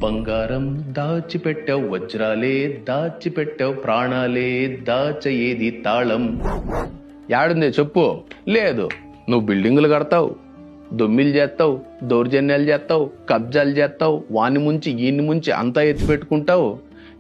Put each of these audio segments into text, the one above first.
బంగారం దాచిపెట్టావు, వజ్రాలే దాచిపెట్టావు, ప్రాణాలే దాచయేది తాళం. యాడుందే చెప్పు. లేదు. నువ్వు బిల్డింగులు కడతావు, దొమ్మిలు చేస్తావు, దౌర్జన్యాలు చేస్తావు, కబ్జాలు చేస్తావు, వాని ముంచి ఈయన్ని ముంచి అంతా ఎత్తి పెట్టుకుంటావు.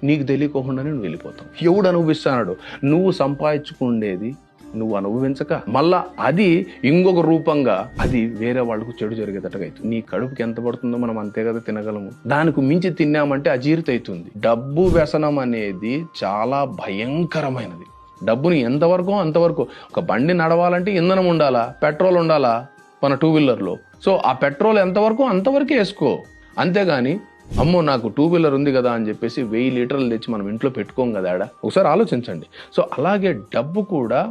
నీకు తెలియకోకుండానే నువ్వు వెళ్ళిపోతావు. ఎవడు అనుభవిస్తున్నాడు? నువ్వు సంపాదించుకునేది నువ్వు అనుభవించక మళ్ళా అది ఇంకొక రూపంగా అది వేరే వాళ్ళకు చెడు జరిగేటట్టుగా అవుతుంది. నీ కడుపుకి ఎంత పడుతుందో మనం అంతే కదా తినగలము. దానికి మించి తిన్నామంటే అజీర్తి అవుతుంది. డబ్బు వ్యసనం అనేది చాలా భయంకరమైనది. డబ్బుని ఎంతవరకు అంతవరకు. ఒక బండి నడవాలంటే ఇంధనం ఉండాలా, పెట్రోల్ ఉండాలా మన 2 వీలర్లో. సో ఆ పెట్రోల్ ఎంతవరకు అంతవరకే వేసుకో. అంతేగాని అమ్మో నాకు 2 వీలర్ ఉంది కదా అని చెప్పేసి 1000 లీటర్లు తెచ్చి మనం ఇంట్లో పెట్టుకోం కదా ఆడ. ఒకసారి ఆలోచించండి. సో అలాగే డబ్బు కూడా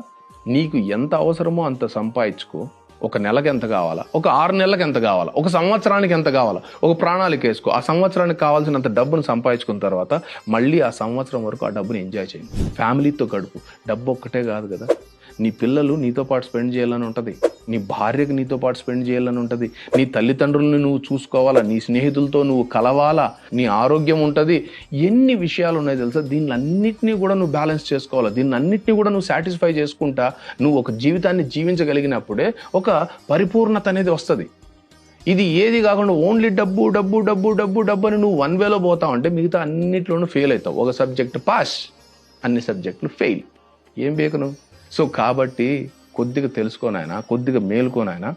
నీకు ఎంత అవసరమో అంత సంపాదించుకో. ఒక నెలకి ఎంత కావాలా, ఒక 6 నెలలకు ఎంత కావాలా, ఒక సంవత్సరానికి ఎంత కావాలా, ఒక ప్రణాళిక వేసుకో. ఆ సంవత్సరానికి కావాల్సినంత డబ్బును సంపాదించుకున్న తర్వాత మళ్ళీ ఆ సంవత్సరం వరకు ఆ డబ్బుని ఎంజాయ్ చేయండి. ఫ్యామిలీతో గడుపు. డబ్బు ఒక్కటే కాదు కదా, నీ పిల్లలు నీతో పాటు స్పెండ్ చేయాలని ఉంటుంది, నీ భార్యకు నీతో పాటు స్పెండ్ చేయాలని ఉంటుంది, నీ తల్లిదండ్రులను నువ్వు చూసుకోవాలా, నీ స్నేహితులతో నువ్వు కలవాలా, నీ ఆరోగ్యం ఉంటుంది. ఎన్ని విషయాలు ఉన్నాయి తెలుసా. దీన్నన్నిటినీ కూడా నువ్వు బ్యాలెన్స్ చేసుకోవాలా. దీన్నన్నిటినీ కూడా నువ్వు సాటిస్ఫై చేసుకుంటా నువ్వు ఒక జీవితాన్ని జీవించగలిగినప్పుడే ఒక పరిపూర్ణత అనేది వస్తుంది. ఇది ఏది కాకుండా ఓన్లీ డబ్బు డబ్బు డబ్బు డబ్బు డబ్బు అని నువ్వు 1 వేలో పోతావు అంటే మిగతా అన్నిట్లోనూ ఫెయిల్ అవుతావు. ఒక సబ్జెక్ట్ పాస్, అన్ని సబ్జెక్టులు ఫెయిల్. ఏం బేకను. సో కాబట్టి కొద్దిగా తెలుసుకోనాయనా, కొద్దిగా మేలుకోనాయనా.